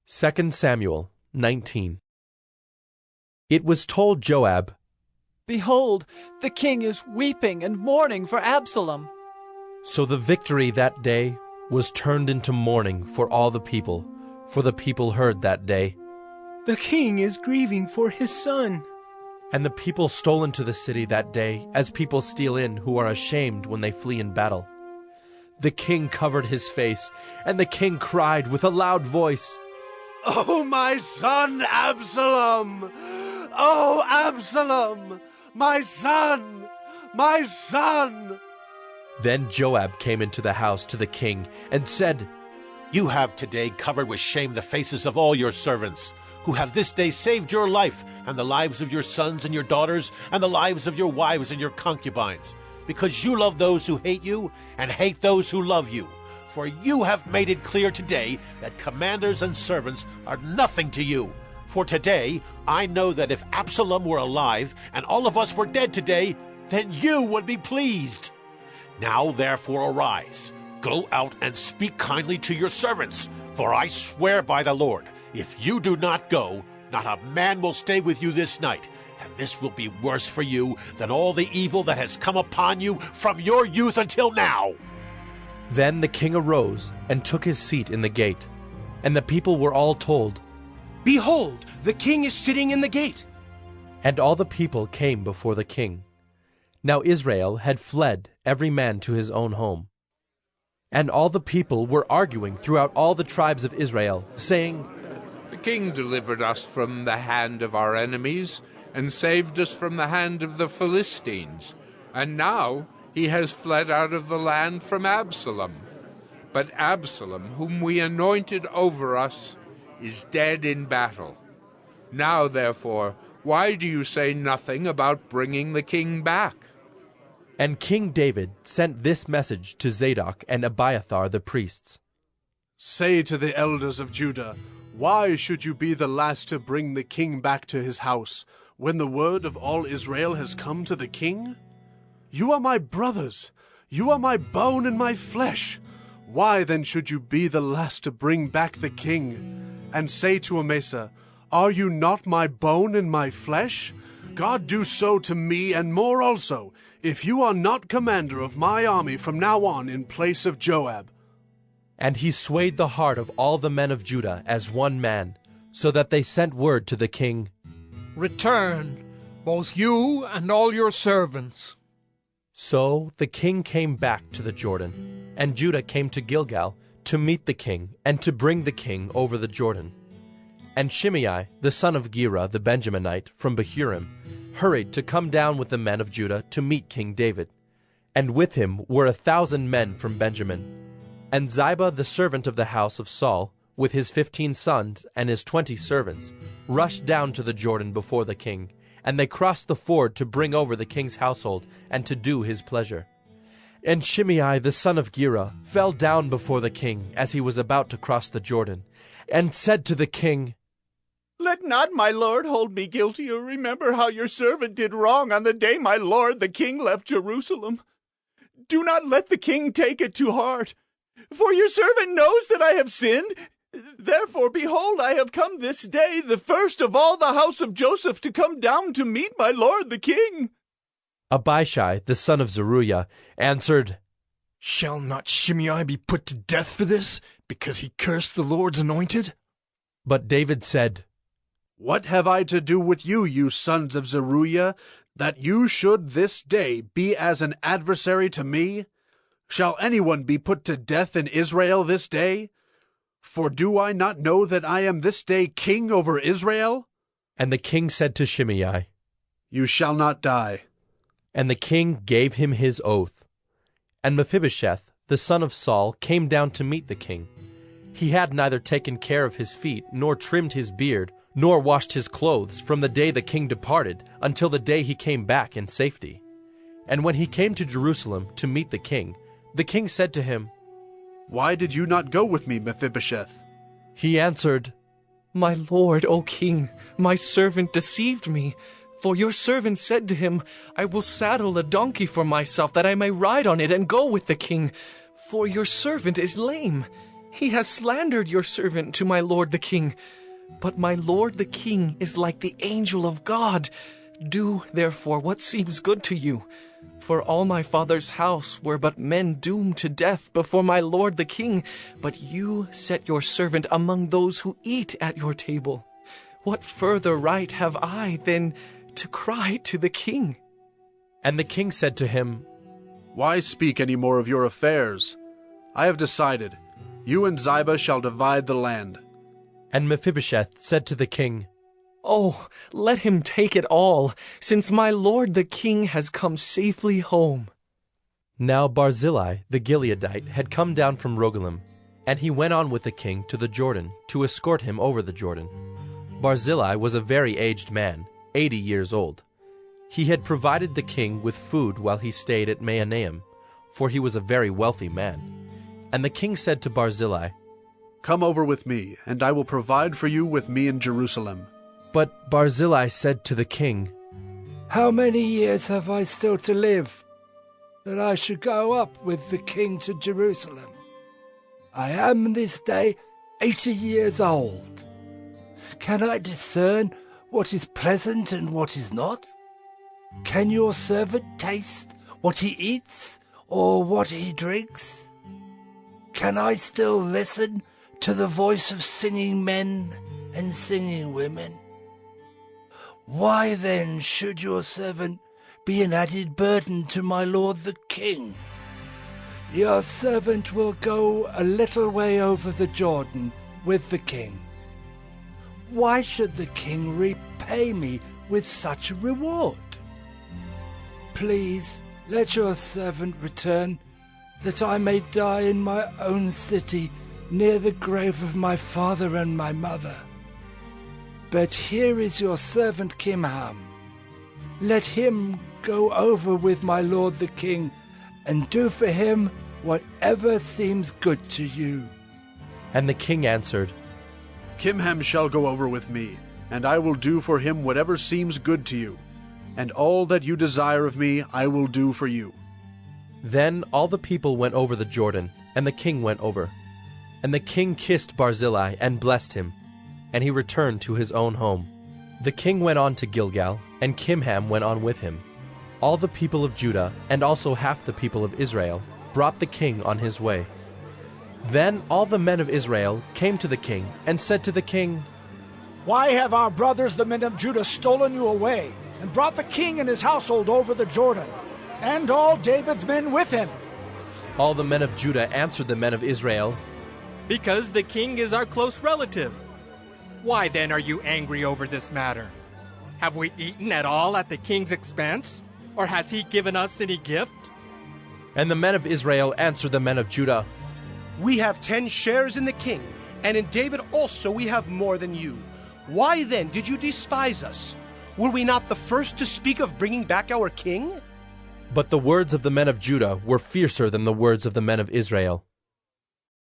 2 Samuel 19. It was told Joab, "Behold, the king is weeping and mourning for Absalom." So the victory that day was turned into mourning for all the people, for the people heard that day. "The king is grieving for his son." And the people stole into the city that day, as people steal in who are ashamed when they flee in battle. The king covered his face, and the king cried with a loud voice, "Oh, my son Absalom! Oh, Absalom! My son! My son!" Then Joab came into the house to the king and said, "You have today covered with shame the faces of all your servants, who have this day saved your life and the lives of your sons and your daughters and the lives of your wives and your concubines, because you love those who hate you and hate those who love you. For you have made it clear today that commanders and servants are nothing to you. For today I know that if Absalom were alive and all of us were dead today, then you would be pleased. Now therefore arise, go out and speak kindly to your servants, for I swear by the Lord, if you do not go, not a man will stay with you this night, and this will be worse for you than all the evil that has come upon you from your youth until now." Then the king arose and took his seat in the gate, and the people were all told, "Behold, the king is sitting in the gate." and all the people came before the king. Now Israel had fled every man to his own home. And all the people were arguing throughout all the tribes of Israel, saying, "The king delivered us from the hand of our enemies and saved us from the hand of the Philistines. And now he has fled out of the land from Absalom. But Absalom, whom we anointed over us, is dead in battle. Now, therefore, why do you say nothing about bringing the king back?" And King David sent this message to Zadok and Abiathar the priests. "Say to the elders of Judah, why should you be the last to bring the king back to his house, when the word of all Israel has come to the king? You are my brothers, you are my bone and my flesh. Why then should you be the last to bring back the king? And say to Amasa, are you not my bone and my flesh? God do so to me and more also, if you are not commander of my army from now on in place of Joab." And he swayed the heart of all the men of Judah as one man, so that they sent word to the king, "Return, both you and all your servants." So the king came back to the Jordan, and Judah came to Gilgal to meet the king and to bring the king over the Jordan. And Shimei, the son of Gera the Benjaminite from Bahurim, hurried to come down with the men of Judah to meet King David. And with him were 1,000 men from Benjamin. And Ziba the servant of the house of Saul, with his 15 sons and his 20 servants, rushed down to the Jordan before the king, and they crossed the ford to bring over the king's household and to do his pleasure. And Shimei the son of Gera fell down before the king as he was about to cross the Jordan, and said to the king, "Let not my lord hold me guilty, or remember how your servant did wrong on the day my lord the king left Jerusalem. Do not let the king take it to heart, for your servant knows that I have sinned. Therefore, behold, I have come this day, the first of all the house of Joseph, to come down to meet my lord the king." Abishai the son of Zeruiah answered, "Shall not Shimei be put to death for this, because he cursed the Lord's anointed?" But David said, "What have I to do with you, you sons of Zeruiah, that you should this day be as an adversary to me? Shall anyone be put to death in Israel this day? For do I not know that I am this day king over Israel?" And the king said to Shimei, "You shall not die." And the king gave him his oath. And Mephibosheth, the son of Saul, came down to meet the king. He had neither taken care of his feet, nor trimmed his beard, nor washed his clothes from the day the king departed until the day he came back in safety. And when he came to Jerusalem to meet the king said to him, "Why did you not go with me, Mephibosheth?" He answered, "My lord, O king, my servant deceived me. For your servant said to him, I will saddle a donkey for myself, that I may ride on it and go with the king. For your servant is lame. He has slandered your servant to my lord the king. But my lord the king is like the angel of God. Do, therefore, what seems good to you. For all my father's house were but men doomed to death before my lord the king, but you set your servant among those who eat at your table. What further right have I than to cry to the king?" And the king said to him, "Why speak any more of your affairs? I have decided. You and Ziba shall divide the land." And Mephibosheth said to the king, "Oh, let him take it all, since my lord the king has come safely home." Now Barzillai the Gileadite had come down from Rogelim, and he went on with the king to the Jordan to escort him over the Jordan. Barzillai was a very aged man, 80 years old. He had provided the king with food while he stayed at Mahanaim, for he was a very wealthy man. And the king said to Barzillai, "Come over with me, and I will provide for you with me in Jerusalem." But Barzillai said to the king, "How many years have I still to live, that I should go up with the king to Jerusalem? I am this day 80 years old. Can I discern what is pleasant and what is not? Can your servant taste what he eats or what he drinks? Can I still listen to the voice of singing men and singing women? Why then should your servant be an added burden to my lord the king? Your servant will go a little way over the Jordan with the king. Why should the king repay me with such a reward? Please let your servant return, that I may die in my own city near the grave of my father and my mother. But here is your servant Kimham. Let him go over with my lord the king, and do for him whatever seems good to you." And the king answered, "Kimham shall go over with me, and I will do for him whatever seems good to you. And all that you desire of me I will do for you." Then all the people went over the Jordan, and the king went over. And the king kissed Barzillai and blessed him, and he returned to his own home. The king went on to Gilgal, and Kimham went on with him. All the people of Judah, and also half the people of Israel, brought the king on his way. Then all the men of Israel came to the king, and said to the king, "Why have our brothers, the men of Judah, stolen you away, and brought the king and his household over the Jordan, and all David's men with him?" All the men of Judah answered the men of Israel, "Because the king is our close relative. Why then are you angry over this matter? Have we eaten at all at the king's expense, or has he given us any gift?" And the men of Israel answered the men of Judah, "We have 10 shares in the king, and in David also we have more than you. Why then did you despise us? Were we not the first to speak of bringing back our king?" But the words of the men of Judah were fiercer than the words of the men of Israel.